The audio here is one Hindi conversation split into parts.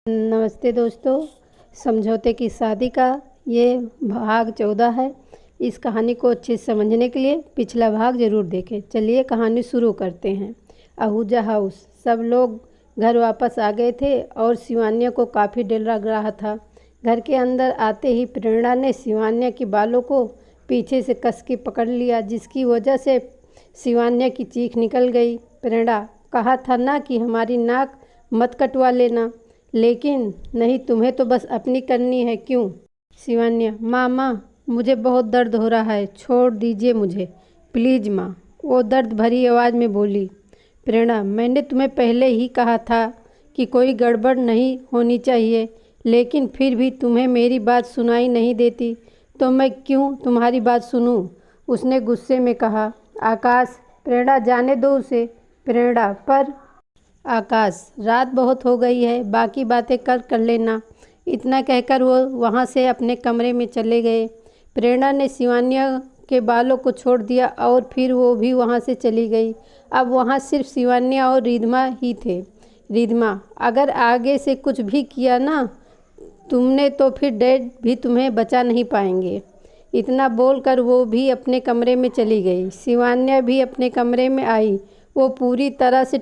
नमस्ते दोस्तों, समझौते की शादी का ये भाग 14 है। इस कहानी को अच्छे से समझने के लिए पिछला भाग ज़रूर देखें। चलिए कहानी शुरू करते हैं। आहूजा हाउस। सब लोग घर वापस आ गए थे और शिवान्या को काफ़ी डर लग रहा था। घर के अंदर आते ही प्रेरणा ने शिवान्या के बालों को पीछे से कस के पकड़ लिया, जिसकी वजह से शिवान्या की चीख निकल गई। प्रेरणा, कहा था ना कि हमारी नाक मत कटवा लेना, लेकिन नहीं, तुम्हें तो बस अपनी करनी है। क्यों? शिवान्या, माँ, मुझे बहुत दर्द हो रहा है, छोड़ दीजिए मुझे प्लीज़ माँ, वो दर्द भरी आवाज़ में बोली। प्रेरणा, मैंने तुम्हें पहले ही कहा था कि कोई गड़बड़ नहीं होनी चाहिए, लेकिन फिर भी तुम्हें मेरी बात सुनाई नहीं देती, तो मैं क्यों तुम्हारी बात सुनूं? उसने गुस्से में कहा। आकाश, प्रेरणा जाने दो उसे। प्रेरणा, पर आकाश, रात बहुत हो गई है, बाकी बातें कर लेना। इतना कहकर वो वहाँ से अपने कमरे में चले गए। प्रेरणा ने शिवान्या के बालों को छोड़ दिया और फिर वो भी वहाँ से चली गई। अब वहाँ सिर्फ शिवान्या और रिधमा ही थे। रिधमा, अगर आगे से कुछ भी किया ना तुमने तो फिर डैड भी तुम्हें बचा नहीं पाएंगे। इतना बोलकर वो भी अपने कमरे में चली गई। शिवान्या भी अपने कमरे में आई। वो पूरी तरह से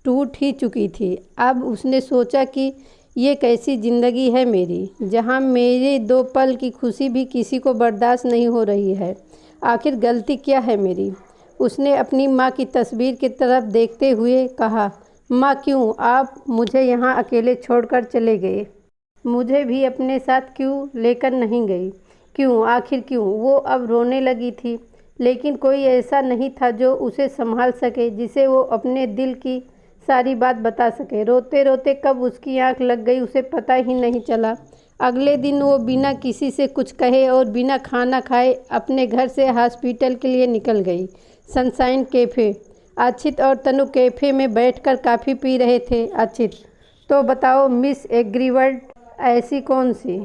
टूट ही चुकी थी। अब उसने सोचा कि ये कैसी ज़िंदगी है मेरी, जहाँ मेरे 2 पल की खुशी भी किसी को बर्दाश्त नहीं हो रही है। आखिर गलती क्या है मेरी? उसने अपनी माँ की तस्वीर की तरफ देखते हुए कहा, माँ, क्यों आप मुझे यहाँ अकेले छोड़कर चले गए? मुझे भी अपने साथ क्यों लेकर नहीं गई? क्यों, आखिर क्यों? वो अब रोने लगी थी, लेकिन कोई ऐसा नहीं था जो उसे संभाल सके, जिसे वो अपने दिल की सारी बात बता सके। रोते रोते कब उसकी आंख लग गई उसे पता ही नहीं चला। अगले दिन वो बिना किसी से कुछ कहे और बिना खाना खाए अपने घर से हॉस्पिटल के लिए निकल गई। Sunshine cafe. अक्षित और तनु कैफ़े में बैठकर कॉफ़ी पी रहे थे। अक्षित, तो बताओ मिस एग्रीवर्ड, ऐसी कौन सी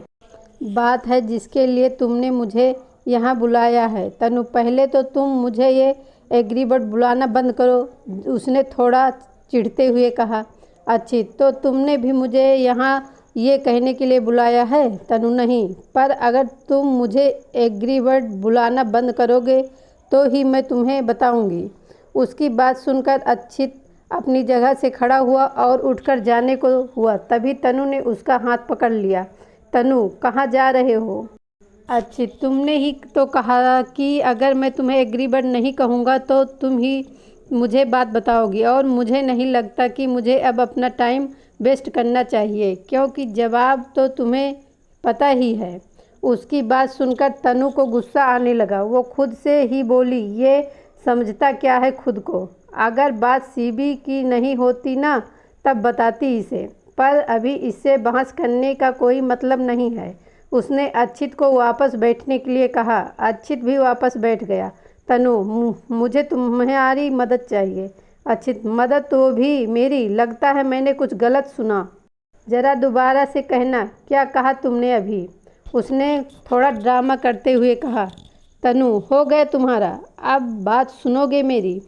बात है जिसके लिए तुमने मुझे यहाँ बुलाया है? तनु, पहले तो तुम मुझे ये एग्रीवर्ड बुलाना बंद करो, उसने थोड़ा चिढ़ते हुए कहा। अक्षित, तो तुमने भी मुझे यहाँ ये कहने के लिए बुलाया है? तनु, नहीं, पर अगर तुम मुझे एग्रीवर्ड बुलाना बंद करोगे तो ही मैं तुम्हें बताऊंगी। उसकी बात सुनकर अक्षित अपनी जगह से खड़ा हुआ और उठकर जाने को हुआ, तभी तनु ने उसका हाथ पकड़ लिया। तनु, कहाँ जा रहे हो? अक्षित, तुमने ही तो कहा कि अगर मैं तुम्हें एग्रीवर्ड नहीं कहूँगा तो तुम ही मुझे बात बताओगी, और मुझे नहीं लगता कि मुझे अब अपना टाइम वेस्ट करना चाहिए, क्योंकि जवाब तो तुम्हें पता ही है। उसकी बात सुनकर तनु को गुस्सा आने लगा। वो खुद से ही बोली, ये समझता क्या है खुद को? अगर बात सीबी की नहीं होती ना तब बताती इसे, पर अभी इससे बहस करने का कोई मतलब नहीं है। उसने अक्षित को वापस बैठने के लिए कहा। अक्षित भी वापस बैठ गया। तनु, मुझे तुम्हारी मदद चाहिए। अक्षित, मदद तो भी मेरी? लगता है मैंने कुछ गलत सुना, ज़रा दोबारा से कहना, क्या कहा तुमने अभी? उसने थोड़ा ड्रामा करते हुए कहा। तनु, हो गया तुम्हारा, अब बात सुनोगे मेरी?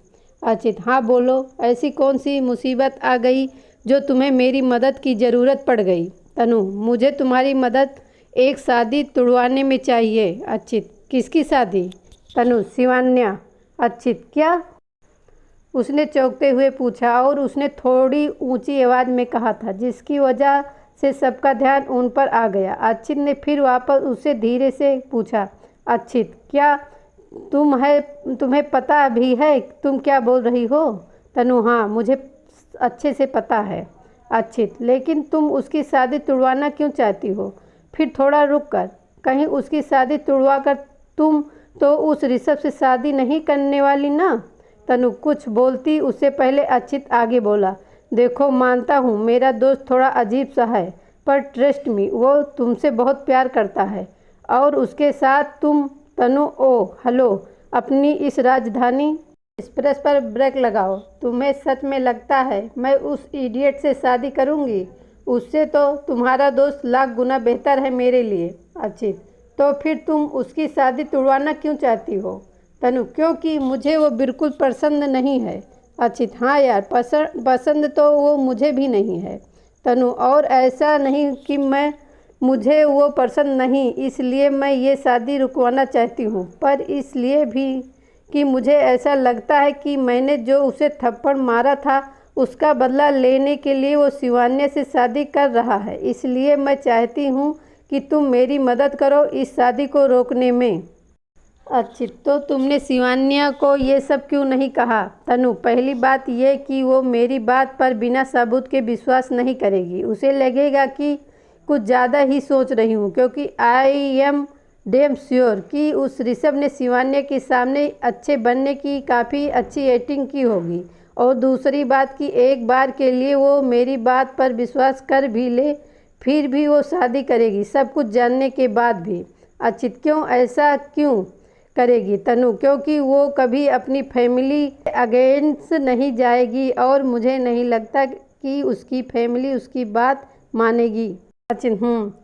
अक्षित, हाँ बोलो, ऐसी कौन सी मुसीबत आ गई जो तुम्हें मेरी मदद की ज़रूरत पड़ गई? तनु, मुझे तुम्हारी मदद एक शादी तुड़वाने में चाहिए। अक्षित, किसकी शादी? तनु, शिवान्या। अक्षित, क्या? उसने चौंकते हुए पूछा, और उसने थोड़ी ऊंची आवाज़ में कहा था, जिसकी वजह से सबका ध्यान उन पर आ गया। अक्षित ने फिर वापस उससे धीरे से पूछा, अक्षित, क्या तुम्हें पता भी है तुम क्या बोल रही हो? तनु, हाँ, मुझे अच्छे से पता है। अक्षित, लेकिन तुम उसकी शादी तुड़वाना क्यों चाहती हो? फिर थोड़ा रुक कर, कहीं उसकी शादी तुड़वा कर तुम तो उस ऋषभ से शादी नहीं करने वाली ना? तनु कुछ बोलती उससे पहले अक्षित आगे बोला, देखो, मानता हूँ मेरा दोस्त थोड़ा अजीब सा है, पर ट्रस्ट मी, वो तुमसे बहुत प्यार करता है, और उसके साथ तुम। तनु, ओ हेलो, अपनी इस राजधानी एक्सप्रेस पर ब्रेक लगाओ। तुम्हें सच में लगता है मैं उस इडियट से शादी करूँगी? उससे तो तुम्हारा दोस्त लाख गुना बेहतर है मेरे लिए। अक्षित, तो फिर तुम उसकी शादी तुड़वाना क्यों चाहती हो? तनु, क्योंकि मुझे वो बिल्कुल पसंद नहीं है। अक्षित, हाँ यार, पसंद तो वो मुझे भी नहीं है। तनु और ऐसा नहीं कि मुझे वो पसंद नहीं इसलिए मैं ये शादी रुकवाना चाहती हूँ, पर इसलिए भी कि मुझे ऐसा लगता है कि मैंने जो उसे थप्पड़ मारा था उसका बदला लेने के लिए वो शिवान्या से शादी कर रहा है। इसलिए मैं चाहती हूँ कि तुम मेरी मदद करो इस शादी को रोकने में। अच्छी, तो तुमने शिवान्या को ये सब क्यों नहीं कहा? तनु, पहली बात ये कि वो मेरी बात पर बिना सबूत के विश्वास नहीं करेगी। उसे लगेगा कि कुछ ज़्यादा ही सोच रही हूँ, क्योंकि आई एम डेम श्योर कि उस ऋषभ ने शिवान्या के सामने अच्छे बनने की काफ़ी अच्छी एक्टिंग की होगी। और दूसरी बात कि एक बार के लिए वो मेरी बात पर विश्वास कर भी ले फिर भी वो शादी करेगी, सब कुछ जानने के बाद भी। अचित, क्यों ऐसा क्यों करेगी? तनु, क्योंकि वो कभी अपनी फैमिली अगेंस्ट नहीं जाएगी और मुझे नहीं लगता कि उसकी फैमिली उसकी बात मानेगी। अचित,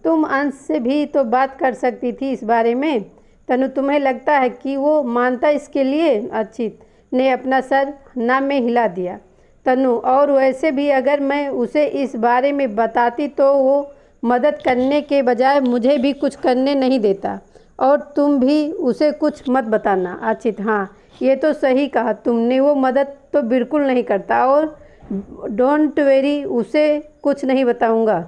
तुम अंश से भी तो बात कर सकती थी इस बारे में। तनु, तुम्हें लगता है कि वो मानता इसके लिए? अचित ने अपना सर ना में हिला दिया। तनु, और वैसे भी अगर मैं उसे इस बारे में बताती तो वो मदद करने के बजाय मुझे भी कुछ करने नहीं देता, और तुम भी उसे कुछ मत बताना। अचित, हाँ ये तो सही कहा तुमने, वो मदद तो बिल्कुल नहीं करता, और डोंट वेरी उसे कुछ नहीं बताऊंगा।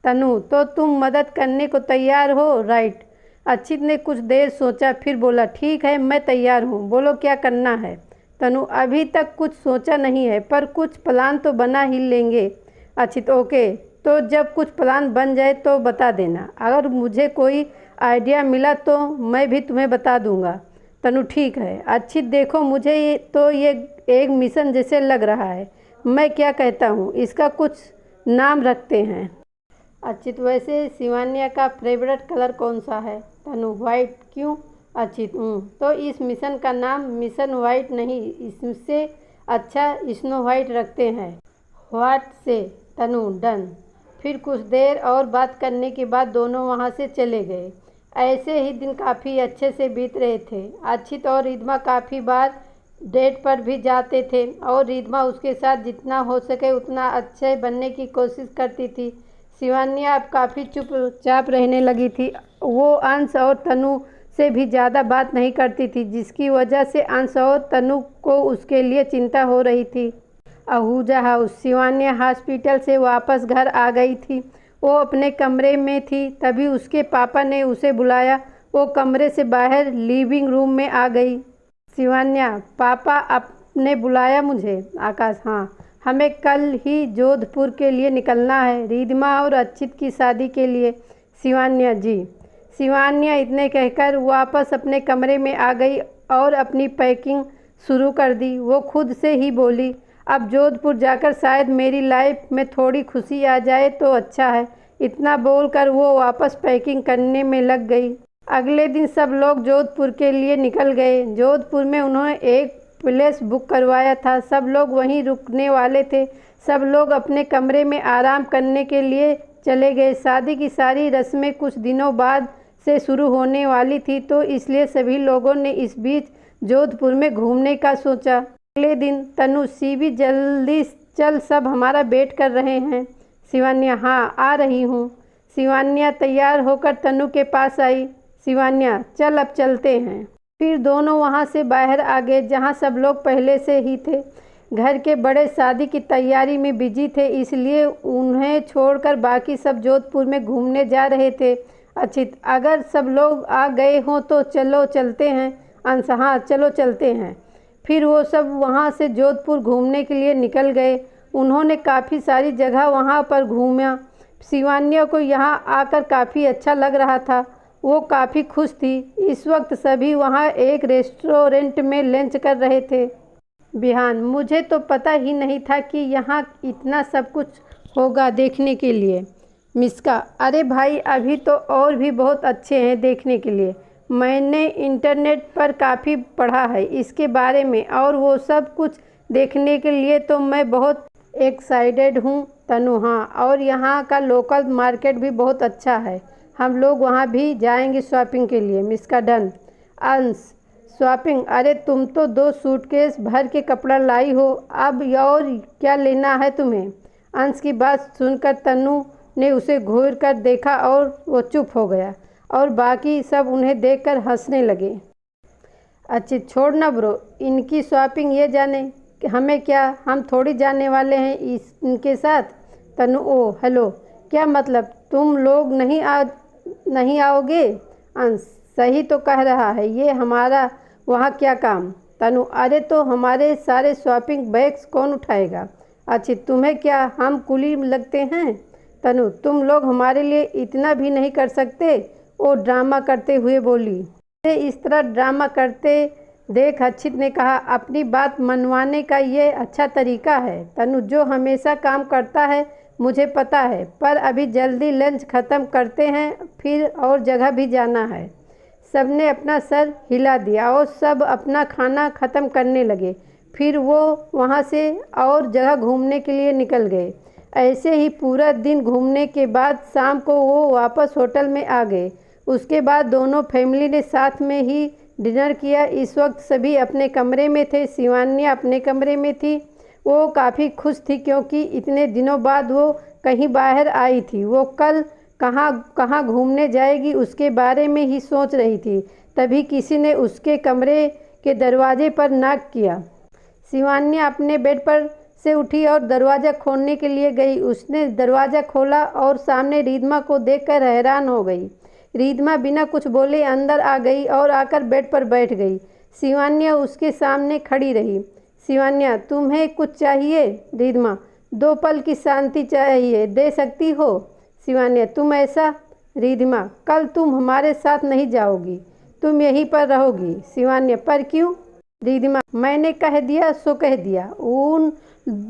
तनु, तो तुम मदद करने को तैयार हो, राइट? अचित ने कुछ देर सोचा फिर बोला, ठीक है मैं तैयार हूँ, बोलो क्या करना है। तनु, अभी तक कुछ सोचा नहीं है, पर कुछ प्लान तो बना ही लेंगे। अचित, ओके, तो जब कुछ प्लान बन जाए तो बता देना, अगर मुझे कोई आइडिया मिला तो मैं भी तुम्हें बता दूंगा। तनु, ठीक है। अचित, देखो मुझे ये एक मिशन जैसे लग रहा है, मैं क्या कहता हूँ इसका कुछ नाम रखते हैं। अचित, वैसे शिवान्या का फेवरेट कलर कौन सा है? तनु, वाइट। क्यों? अचित, तो इस मिशन का नाम मिशन वाइट नहीं, इससे अच्छा स्नो वाइट रखते हैं। व्हाट से? तनु, डन। फिर कुछ देर और बात करने के बाद दोनों वहाँ से चले गए। ऐसे ही दिन काफ़ी अच्छे से बीत रहे थे। अचित और रिधमा काफ़ी बार डेट पर भी जाते थे और रिधमा उसके साथ जितना हो सके उतना अच्छे बनने की कोशिश करती थी। शिवान्या अब काफ़ी चुपचाप रहने लगी थी। वो अंश और तनु से भी ज़्यादा बात नहीं करती थी, जिसकी वजह से अंश और तनु को उसके लिए चिंता हो रही थी। आहूजा हाउस। शिवान्या हॉस्पिटल से वापस घर आ गई थी। वो अपने कमरे में थी, तभी उसके पापा ने उसे बुलाया। वो कमरे से बाहर लिविंग रूम में आ गई। शिवान्या, पापा आपने बुलाया मुझे? आकाश, हाँ, हमें कल ही जोधपुर के लिए निकलना है, रिधमा और अचित की शादी के लिए। शिवान्या, जी। शिवान्या इतने कहकर वापस अपने कमरे में आ गई और अपनी पैकिंग शुरू कर दी। वो खुद से ही बोली, अब जोधपुर जाकर शायद मेरी लाइफ में थोड़ी खुशी आ जाए तो अच्छा है। इतना बोलकर वो वापस पैकिंग करने में लग गई। अगले दिन सब लोग जोधपुर के लिए निकल गए। जोधपुर में उन्होंने एक प्लेस बुक करवाया था, सब लोग वहीं रुकने वाले थे। सब लोग अपने कमरे में आराम करने के लिए चले गए। शादी की सारी रस्में कुछ दिनों बाद से शुरू होने वाली थी, तो इसलिए सभी लोगों ने इस बीच जोधपुर में घूमने का सोचा। अगले दिन, तनु, सीवी जल्दी चल, सब हमारा वेट कर रहे हैं। शिवान्या, हाँ आ रही हूँ। शिवान्या तैयार होकर तनु के पास आई। शिवान्या, चल अब चलते हैं। फिर दोनों वहाँ से बाहर आ गए, जहाँ सब लोग पहले से ही थे। घर के बड़े शादी की तैयारी में बिजी थे, इसलिए उन्हें छोड़कर बाकी सब जोधपुर में घूमने जा रहे थे। अचित, अगर सब लोग आ गए हों तो चलो चलते हैं। अंश, हाँ चलो चलते हैं। फिर वो सब वहाँ से जोधपुर घूमने के लिए निकल गए। उन्होंने काफ़ी सारी जगह वहाँ पर घूमा। शिवान्या को यहाँ आकर काफ़ी अच्छा लग रहा था, वो काफ़ी खुश थी। इस वक्त सभी वहाँ एक रेस्टोरेंट में लंच कर रहे थे। बिहान, मुझे तो पता ही नहीं था कि यहाँ इतना सब कुछ होगा देखने के लिए। मिस्का, अरे भाई अभी तो और भी बहुत अच्छे हैं देखने के लिए। मैंने इंटरनेट पर काफ़ी पढ़ा है इसके बारे में, और वो सब कुछ देखने के लिए तो मैं बहुत एक्साइटेड हूँ। तनु, हाँ, और यहाँ का लोकल मार्केट भी बहुत अच्छा है, हम लोग वहाँ भी जाएंगे शॉपिंग के लिए। मिस्का, डन। अंश, शॉपिंग? अरे तुम तो 2 सूटकेस भर के कपड़ा लाई हो, अब और क्या लेना है तुम्हें? अंश की बात सुनकर तनु ने उसे घूर कर देखा और वो चुप हो गया और बाकी सब उन्हें देखकर हंसने लगे। अच्छी छोड़ ना ब्रो, इनकी शॉपिंग ये जाने हमें क्या, हम थोड़ी जाने वाले हैं इनके साथ। तनु ओ हेलो, क्या मतलब तुम लोग नहीं आओगे? अंश सही तो कह रहा है, ये हमारा वहाँ क्या काम? तनु अरे तो हमारे सारे शॉपिंग बैग्स कौन उठाएगा? अच्छी तुम्हें क्या हम कुली लगते हैं? तनु तुम लोग हमारे लिए इतना भी नहीं कर सकते? वो ड्रामा करते हुए बोली। इस तरह ड्रामा करते देख अक्षित ने कहा, अपनी बात मनवाने का ये अच्छा तरीका है। तनु जो हमेशा काम करता है मुझे पता है, पर अभी जल्दी लंच ख़त्म करते हैं, फिर और जगह भी जाना है। सबने अपना सर हिला दिया और सब अपना खाना ख़त्म करने लगे। फिर वो वहाँ से और जगह घूमने के लिए निकल गए। ऐसे ही पूरा दिन घूमने के बाद शाम को वो वापस होटल में आ गए। उसके बाद दोनों फैमिली ने साथ में ही डिनर किया। इस वक्त सभी अपने कमरे में थे। शिवान्या अपने कमरे में थी। वो काफ़ी खुश थी क्योंकि इतने दिनों बाद वो कहीं बाहर आई थी। वो कल कहाँ घूमने जाएगी उसके बारे में ही सोच रही थी। तभी किसी ने उसके कमरे के दरवाजे पर नॉक किया। शिवान्या अपने बेड पर से उठी और दरवाज़ा खोलने के लिए गई। उसने दरवाज़ा खोला और सामने रिद्धिमा को देखकर हैरान हो गई। रिद्धिमा बिना कुछ बोले अंदर आ गई और आकर बेड पर बैठ गई। शिवान्या उसके सामने खड़ी रही। शिवान्या तुम्हें कुछ चाहिए? रिद्धिमा 2 पल की शांति चाहिए, दे सकती हो? शिवान्या तुम ऐसा? रिद्धिमा कल तुम हमारे साथ नहीं जाओगी, तुम यहीं पर रहोगी। शिवान्या पर क्यों? रिद्धिमा मैंने कह दिया सो कह दिया, उन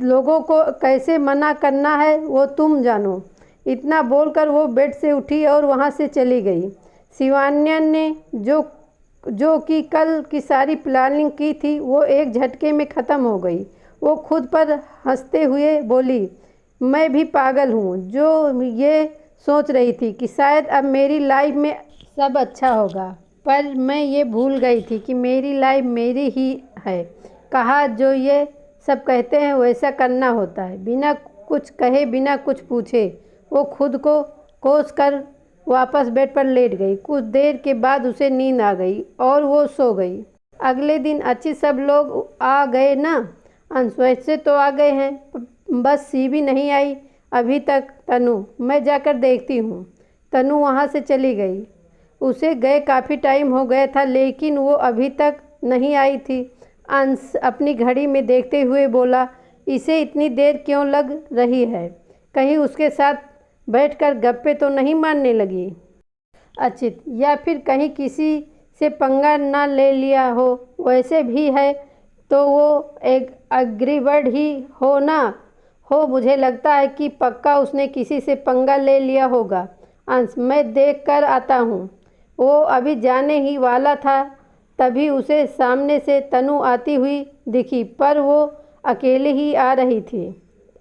लोगों को कैसे मना करना है वो तुम जानो। इतना बोलकर वो बेड से उठी और वहाँ से चली गई। शिवान्या ने जो कि कल की सारी प्लानिंग की थी वो एक झटके में ख़त्म हो गई। वो खुद पर हंसते हुए बोली, मैं भी पागल हूँ जो ये सोच रही थी कि शायद अब मेरी लाइफ में सब अच्छा होगा, पर मैं ये भूल गई थी कि मेरी लाइफ मेरी ही है। कहा जो ये सब कहते हैं वैसा करना होता है। बिना कुछ कहे बिना कुछ पूछे वो खुद को कोस कर वापस बेड पर लेट गई। कुछ देर के बाद उसे नींद आ गई और वो सो गई। अगले दिन अच्छी सब लोग आ गए ना? अंश वैसे तो आ गए हैं, बस सीबी नहीं आई अभी तक। तनु मैं जाकर देखती हूँ। तनु वहाँ से चली गई। उसे गए काफ़ी टाइम हो गया था लेकिन वो अभी तक नहीं आई थी। अंश अपनी घड़ी में देखते हुए बोला, इसे इतनी देर क्यों लग रही है? कहीं उसके साथ बैठकर गप्पे तो नहीं मारने लगी? अचित या फिर कहीं किसी से पंगा ना ले लिया हो? वैसे भी है तो वो एक अग्रीबर्ड ही हो ना हो। मुझे लगता है कि पक्का उसने किसी से पंगा ले लिया होगा। अंश मैं देख कर आता हूँ। वो अभी जाने ही वाला था तभी उसे सामने से तनु आती हुई दिखी, पर वो अकेले ही आ रही थी।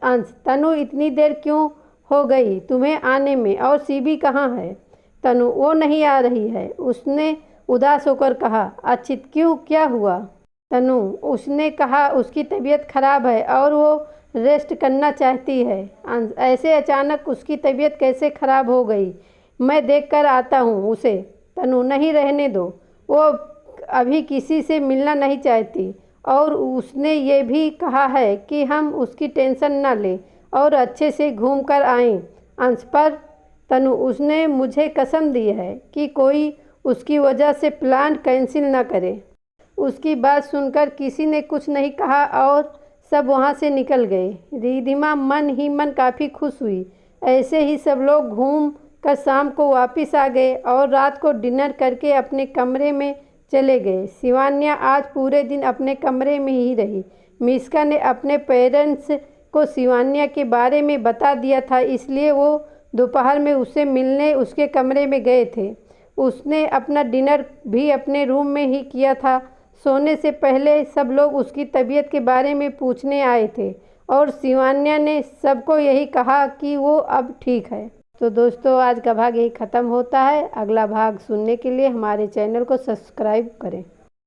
अंश तनु इतनी देर क्यों हो गई तुम्हें आने में, और सीबी कहाँ है? तनु वो नहीं आ रही है, उसने उदास होकर कहा। अचित क्यों, क्या हुआ? तनु उसने कहा उसकी तबीयत खराब है और वो रेस्ट करना चाहती है। ऐसे अचानक उसकी तबीयत कैसे खराब हो गई? मैं देख कर आता हूँ उसे। तनु नहीं रहने दो, वो अभी किसी से मिलना नहीं चाहती और उसने ये भी कहा है कि हम उसकी टेंशन ना लें और अच्छे से घूम कर आएँ। अंश पर तनु उसने मुझे कसम दी है कि कोई उसकी वजह से प्लान कैंसिल ना करे। उसकी बात सुनकर किसी ने कुछ नहीं कहा और सब वहाँ से निकल गए। रिद्धिमा मन ही मन काफ़ी खुश हुई। ऐसे ही सब लोग घूम कर शाम को वापस आ गए और रात को डिनर करके अपने कमरे में चले गए। शिवान्या आज पूरे दिन अपने कमरे में ही रही। मिश्का ने अपने पेरेंट्स को शिवान्या के बारे में बता दिया था, इसलिए वो दोपहर में उससे मिलने उसके कमरे में गए थे। उसने अपना डिनर भी अपने रूम में ही किया था। सोने से पहले सब लोग उसकी तबीयत के बारे में पूछने आए थे और शिवान्या ने सबको यही कहा कि वो अब ठीक है। तो दोस्तों आज का भाग यही ख़त्म होता है। अगला भाग सुनने के लिए हमारे चैनल को सब्सक्राइब करें।